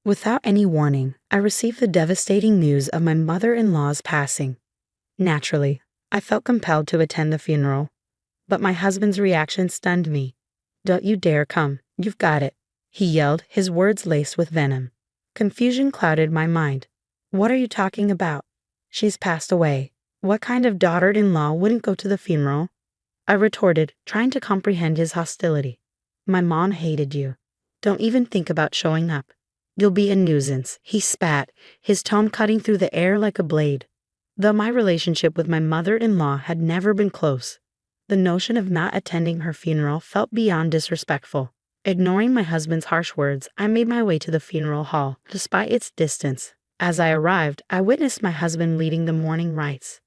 Without any warning, I received the devastating news of my mother-in-law's passing. Naturally, I felt compelled to attend the funeral, but my husband's reaction stunned me. "Don't you dare come, you've got it," he yelled, his words laced with venom. Confusion clouded my mind. "What are you talking about? She's passed away. What kind of daughter-in-law wouldn't go to the funeral?" I retorted, trying to comprehend his hostility. "My mom hated you. Don't even think about showing up. You'll be a nuisance," he spat, his tone cutting through the air like a blade. Though my relationship with my mother-in-law had never been close, the notion of not attending her funeral felt beyond disrespectful. Ignoring my husband's harsh words, I made my way to the funeral hall, despite its distance. As I arrived, I witnessed my husband leading the mourning rites.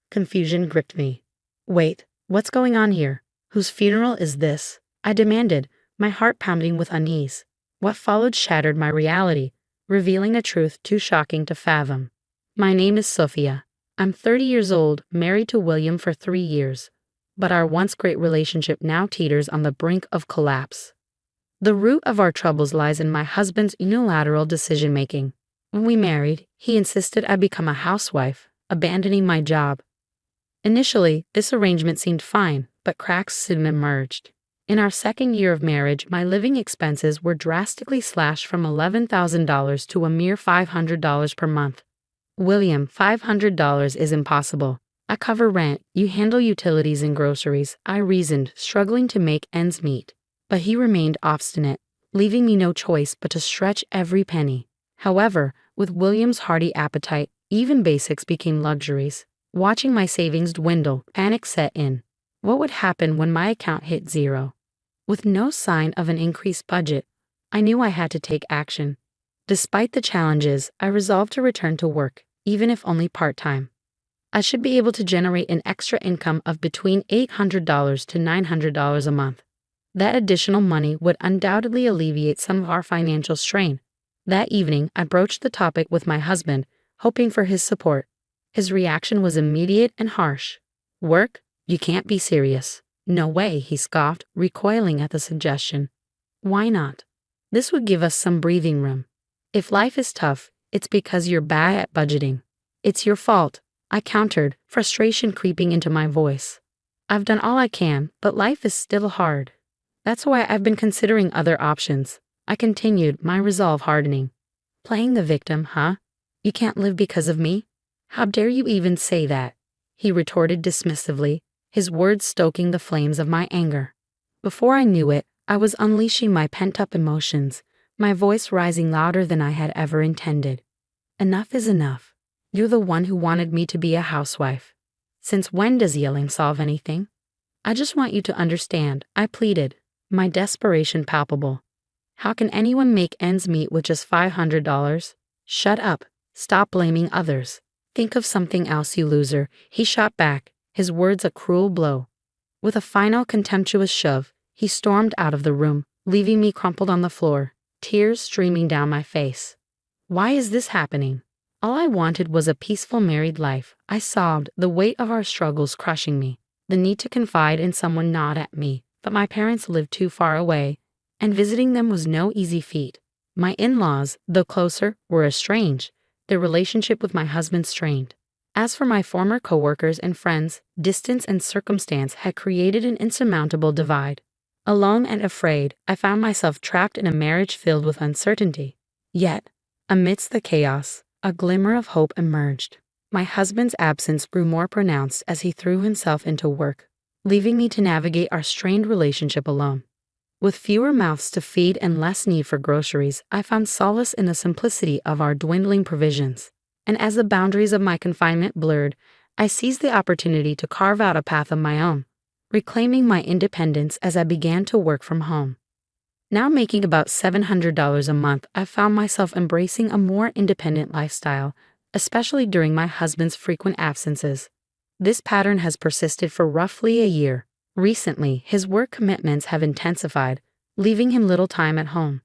Confusion gripped me. "Wait, what's going on here? Whose funeral is this?" I demanded, my heart pounding with unease. What followed shattered my reality, revealing a truth too shocking to fathom. "My name is Sophia. I'm 30 years old, married to William for 3 years. But our once great relationship now teeters on the brink of collapse. The root of our troubles lies in my husband's unilateral decision-making. When we married, he insisted I become a housewife, abandoning my job. Initially, this arrangement seemed fine, but cracks soon emerged. In our second year of marriage, my living expenses were drastically slashed from $11,000 to a mere $500 per month. "William, $500 is impossible. I cover rent, you handle utilities and groceries," I reasoned, struggling to make ends meet. But he remained obstinate, leaving me no choice but to stretch every penny. However, with William's hearty appetite, even basics became luxuries. Watching my savings dwindle, panic set in. What would happen when my account hit zero? With no sign of an increased budget, I knew I had to take action. Despite the challenges, I resolved to return to work, even if only part-time. I should be able to generate an extra income of between $800 to $900 a month. That additional money would undoubtedly alleviate some of our financial strain. That evening, I broached the topic with my husband, hoping for his support. His reaction was immediate and harsh. "Work? You can't be serious." "No way," he scoffed, recoiling at the suggestion. "Why not? This would give us some breathing room. If life is tough, it's because you're bad at budgeting. It's your fault," I countered, frustration creeping into my voice. "I've done all I can, but life is still hard. That's why I've been considering other options," I continued, my resolve hardening. "Playing the victim, huh? You can't live because of me? How dare you even say that?" he retorted dismissively, his words stoking the flames of my anger. Before I knew it, I was unleashing my pent-up emotions, my voice rising louder than I had ever intended. "Enough is enough. You're the one who wanted me to be a housewife. Since when does yelling solve anything? I just want you to understand," I pleaded, my desperation palpable. "How can anyone make ends meet with just $500? Shut up. Stop blaming others. Think of something else, you loser," he shot back, his words a cruel blow. With a final contemptuous shove, he stormed out of the room, leaving me crumpled on the floor, tears streaming down my face. Why is this happening? All I wanted was a peaceful married life, I sobbed, the weight of our struggles crushing me. The need to confide in someone gnawed at me, but my parents lived too far away, and visiting them was no easy feat. My in-laws, though closer, were estranged, their relationship with my husband strained. As for my former coworkers and friends, distance and circumstance had created an insurmountable divide. Alone and afraid, I found myself trapped in a marriage filled with uncertainty. Yet, amidst the chaos, a glimmer of hope emerged. My husband's absence grew more pronounced as he threw himself into work, leaving me to navigate our strained relationship alone. With fewer mouths to feed and less need for groceries, I found solace in the simplicity of our dwindling provisions. And as the boundaries of my confinement blurred, I seized the opportunity to carve out a path of my own, reclaiming my independence as I began to work from home. Now making about $700 a month, I found myself embracing a more independent lifestyle, especially during my husband's frequent absences. This pattern has persisted for roughly a year. Recently, his work commitments have intensified, leaving him little time at home.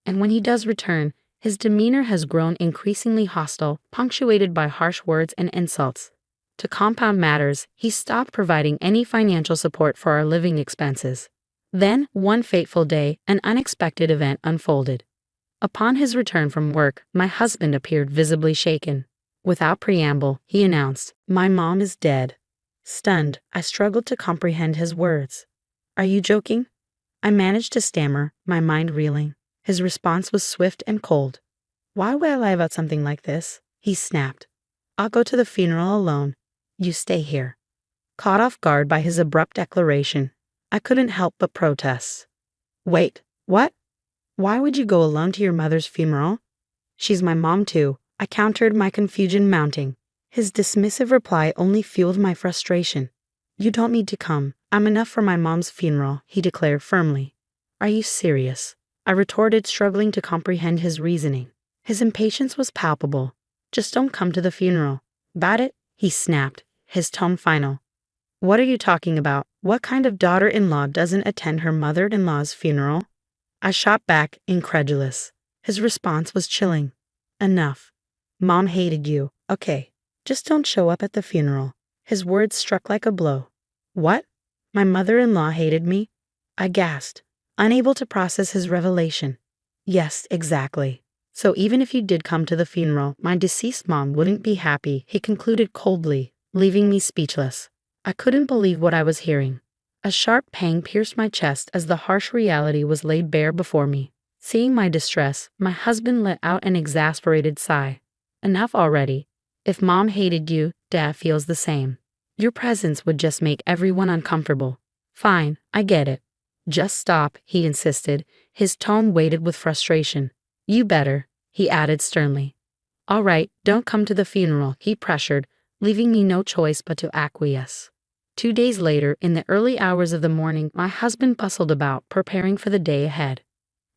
And when he does return, his demeanor has grown increasingly hostile, punctuated by harsh words and insults. To compound matters, he stopped providing any financial support for our living expenses. Then, one fateful day, an unexpected event unfolded. Upon his return from work, my husband appeared visibly shaken. Without preamble, he announced, "My mom is dead." Stunned, I struggled to comprehend his words. "Are you joking?" I managed to stammer, my mind reeling. His response was swift and cold. "Why would I lie about something like this?" He snapped. "I'll go to the funeral alone. You stay here." Caught off guard by his abrupt declaration, I couldn't help but protest. "Wait, what? Why would you go alone to your mother's funeral?" "She's my mom too," I countered, my confusion mounting. His dismissive reply only fueled my frustration. "You don't need to come. I'm enough for my mom's funeral," he declared firmly. "Are you serious?" I retorted, struggling to comprehend his reasoning. His impatience was palpable. "Just don't come to the funeral." "Got it?" he snapped, his tone final. "What are you talking about? What kind of daughter-in-law doesn't attend her mother-in-law's funeral?" I shot back, incredulous. His response was chilling. "Enough. Mom hated you. Okay. Just don't show up at the funeral." His words struck like a blow. "What? My mother-in-law hated me?" I gasped, unable to process his revelation. "Yes, exactly. So even if you did come to the funeral, my deceased mom wouldn't be happy," he concluded coldly, leaving me speechless. I couldn't believe what I was hearing. A sharp pang pierced my chest as the harsh reality was laid bare before me. Seeing my distress, my husband let out an exasperated sigh. "Enough already. If mom hated you, dad feels the same. Your presence would just make everyone uncomfortable." "Fine, I get it. Just stop," he insisted, his tone weighted with frustration. "You better," he added sternly. "All right, don't come to the funeral," he pressured, leaving me no choice but to acquiesce. 2 days later, in the early hours of the morning, my husband bustled about, preparing for the day ahead.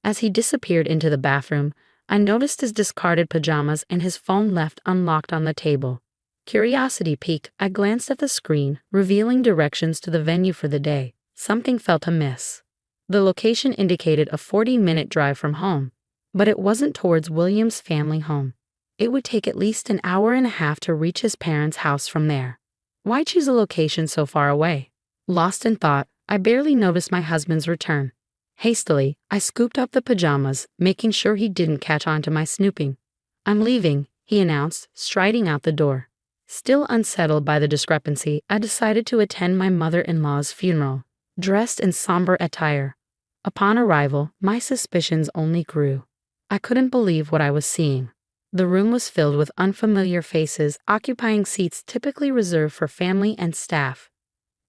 As he disappeared into the bathroom, I noticed his discarded pajamas and his phone left unlocked on the table. Curiosity piqued, I glanced at the screen, revealing directions to the venue for the day. Something felt amiss. The location indicated a 40-minute drive from home, but it wasn't towards William's family home. It would take at least an hour and a half to reach his parents' house from there. Why choose a location so far away? Lost in thought, I barely noticed my husband's return. Hastily, I scooped up the pajamas, making sure he didn't catch on to my snooping. "I'm leaving," he announced, striding out the door. Still unsettled by the discrepancy, I decided to attend my mother-in-law's funeral, dressed in somber attire. Upon arrival, my suspicions only grew. I couldn't believe what I was seeing. The room was filled with unfamiliar faces occupying seats typically reserved for family and staff.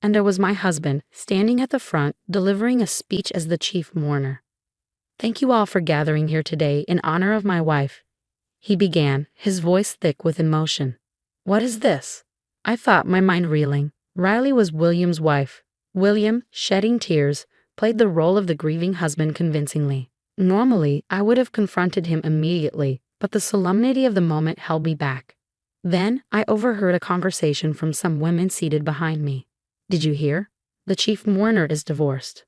And there was my husband, standing at the front, delivering a speech as the chief mourner. "Thank you all for gathering here today in honor of my wife," he began, his voice thick with emotion. "What is this?" I thought, my mind reeling. Riley was William's wife. William, shedding tears, played the role of the grieving husband convincingly. Normally, I would have confronted him immediately, but the solemnity of the moment held me back. Then, I overheard a conversation from some women seated behind me. "Did you hear? The chief mourner is divorced."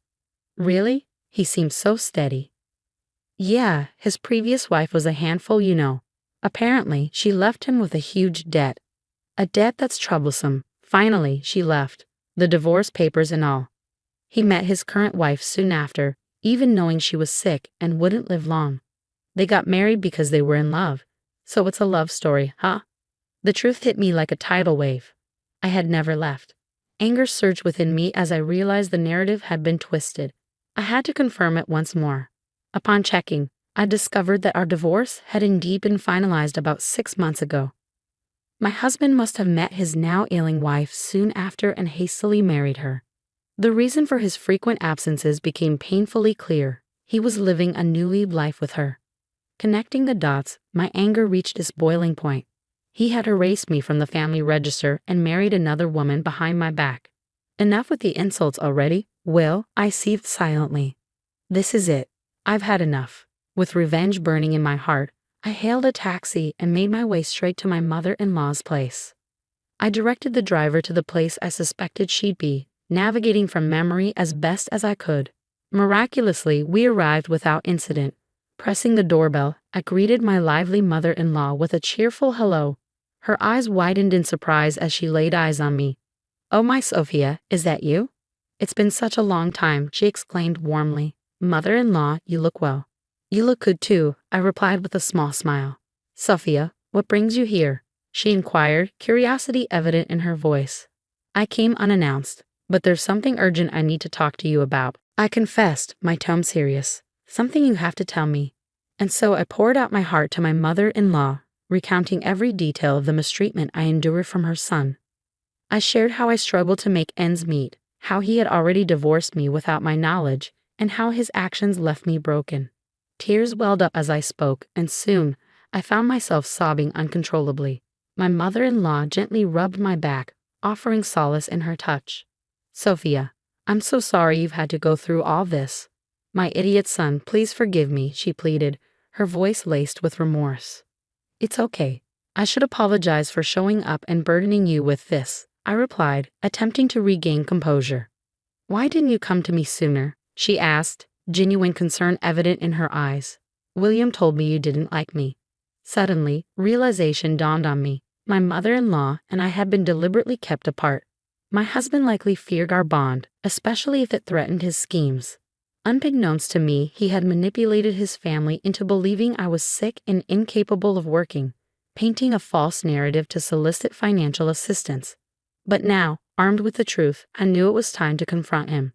"Really?" He seemed so steady. "Yeah, his previous wife was a handful, you know. Apparently, she left him with a huge debt. A debt that's troublesome. Finally, she left. The divorce papers and all. He met his current wife soon after, even knowing she was sick and wouldn't live long. They got married because they were in love. So it's a love story, huh?" The truth hit me like a tidal wave. I had never left. Anger surged within me as I realized the narrative had been twisted. I had to confirm it once more. Upon checking, I discovered that our divorce had indeed been finalized about 6 months ago. My husband must have met his now ailing wife soon after and hastily married her. The reason for his frequent absences became painfully clear. He was living a new life with her. Connecting the dots, my anger reached its boiling point. He had erased me from the family register and married another woman behind my back. Enough with the insults already. "Will," I seethed silently. "This is it. I've had enough." With revenge burning in my heart, I hailed a taxi and made my way straight to my mother-in-law's place. I directed the driver to the place I suspected she'd be, navigating from memory as best as I could. Miraculously, we arrived without incident. Pressing the doorbell, I greeted my lively mother-in-law with a cheerful hello. Her eyes widened in surprise as she laid eyes on me. "Oh, my Sophia, is that you? It's been such a long time," she exclaimed warmly. "Mother-in-law, you look well." You look good too, I replied with a small smile. Sophia, what brings you here? She inquired, curiosity evident in her voice. I came unannounced, but there's something urgent I need to talk to you about. I confessed, my tone serious. Something you have to tell me. And so I poured out my heart to my mother-in-law, recounting every detail of the mistreatment I endured from her son. I shared how I struggled to make ends meet, how he had already divorced me without my knowledge, and how his actions left me broken. Tears welled up as I spoke, and soon, I found myself sobbing uncontrollably. My mother-in-law gently rubbed my back, offering solace in her touch. Sophia, I'm so sorry you've had to go through all this. My idiot son, please forgive me, she pleaded, her voice laced with remorse. It's okay. I should apologize for showing up and burdening you with this, I replied, attempting to regain composure. Why didn't you come to me sooner? She asked, genuine concern evident in her eyes. William told me you didn't like me. Suddenly, realization dawned on me. My mother-in-law and I had been deliberately kept apart. My husband likely feared our bond, especially if it threatened his schemes. Unbeknownst to me, he had manipulated his family into believing I was sick and incapable of working, painting a false narrative to solicit financial assistance. But now, armed with the truth, I knew it was time to confront him.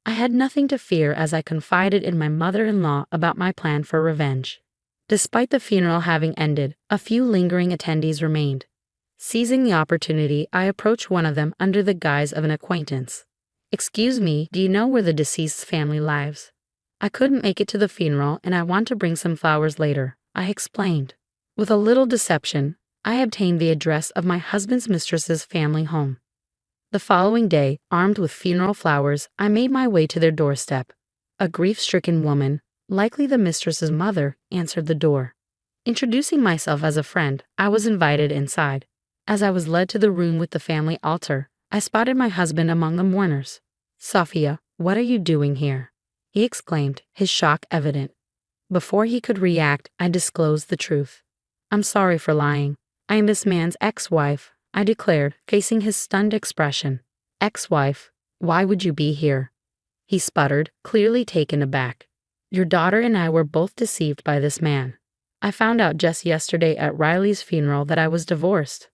I had nothing to fear as I confided in my mother-in-law about my plan for revenge. Despite the funeral having ended, a few lingering attendees remained. Seizing the opportunity, I approached one of them under the guise of an acquaintance. Excuse me, do you know where the deceased's family lives? I couldn't make it to the funeral and I want to bring some flowers later, I explained. With a little deception, I obtained the address of my husband's mistress's family home. The following day, armed with funeral flowers, I made my way to their doorstep. A grief-stricken woman, likely the mistress's mother, answered the door. Introducing myself as a friend, I was invited inside. As I was led to the room with the family altar, I spotted my husband among the mourners. Sophia, what are you doing here? He exclaimed, his shock evident. Before he could react, I disclosed the truth. I'm sorry for lying. I am this man's ex-wife, I declared, facing his stunned expression. Ex-wife? Why would you be here? He sputtered, clearly taken aback. Your daughter and I were both deceived by this man. I found out just yesterday at Riley's funeral that I was divorced.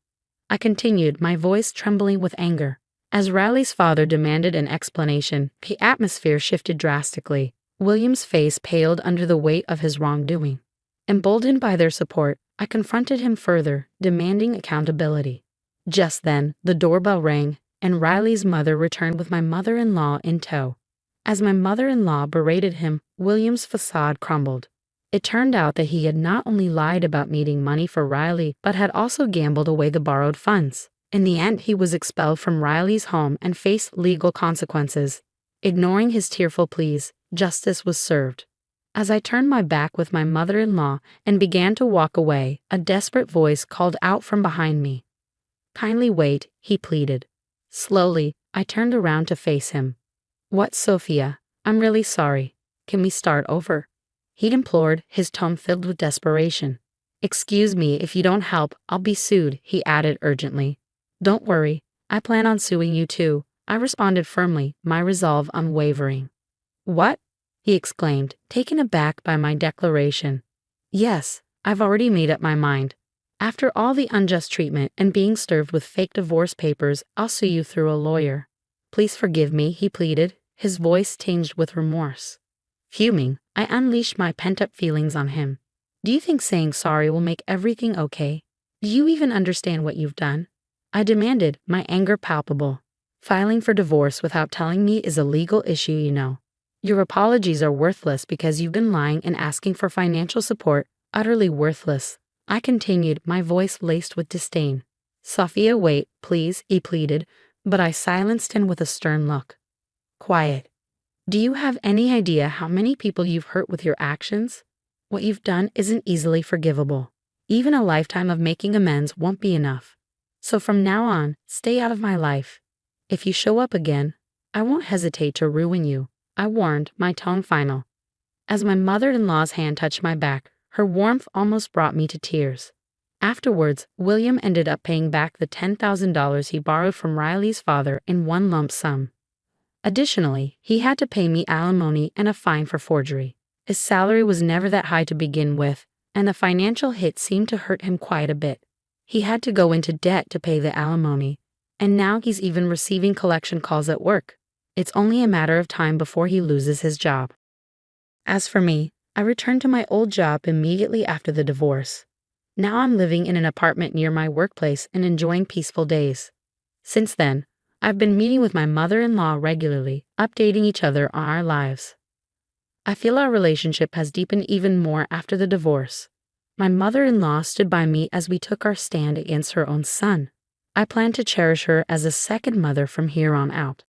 I continued, my voice trembling with anger. As Riley's father demanded an explanation, the atmosphere shifted drastically. William's face paled under the weight of his wrongdoing. Emboldened by their support, I confronted him further, demanding accountability. Just then, the doorbell rang, and Riley's mother returned with my mother-in-law in tow. As my mother-in-law berated him, William's facade crumbled. It turned out that he had not only lied about needing money for Riley, but had also gambled away the borrowed funds. In the end, he was expelled from Riley's home and faced legal consequences. Ignoring his tearful pleas, justice was served. As I turned my back with my mother-in-law and began to walk away, a desperate voice called out from behind me. Kindly wait, he pleaded. Slowly, I turned around to face him. What, Sophia? I'm really sorry. Can we start over? He implored, his tone filled with desperation. Excuse me, if you don't help, I'll be sued, he added urgently. Don't worry, I plan on suing you too, I responded firmly, my resolve unwavering. What? He exclaimed, taken aback by my declaration. Yes, I've already made up my mind. After all the unjust treatment and being served with fake divorce papers, I'll sue you through a lawyer. Please forgive me, he pleaded, his voice tinged with remorse. Fuming, I unleashed my pent-up feelings on him. Do you think saying sorry will make everything okay? Do you even understand what you've done? I demanded, my anger palpable. Filing for divorce without telling me is a legal issue, you know. Your apologies are worthless because you've been lying and asking for financial support, utterly worthless. I continued, my voice laced with disdain. Sophia, wait, please, he pleaded, but I silenced him with a stern look. Quiet. Do you have any idea how many people you've hurt with your actions? What you've done isn't easily forgivable. Even a lifetime of making amends won't be enough. So from now on, stay out of my life. If you show up again, I won't hesitate to ruin you, I warned, my tone final. As my mother-in-law's hand touched my back, her warmth almost brought me to tears. Afterwards, William ended up paying back the $10,000 he borrowed from Riley's father in one lump sum. Additionally, he had to pay me alimony and a fine for forgery. His salary was never that high to begin with, and the financial hit seemed to hurt him quite a bit. He had to go into debt to pay the alimony, and now he's even receiving collection calls at work. It's only a matter of time before he loses his job. As for me, I returned to my old job immediately after the divorce. Now I'm living in an apartment near my workplace and enjoying peaceful days. Since then, I've been meeting with my mother-in-law regularly, updating each other on our lives. I feel our relationship has deepened even more after the divorce. My mother-in-law stood by me as we took our stand against her own son. I plan to cherish her as a second mother from here on out.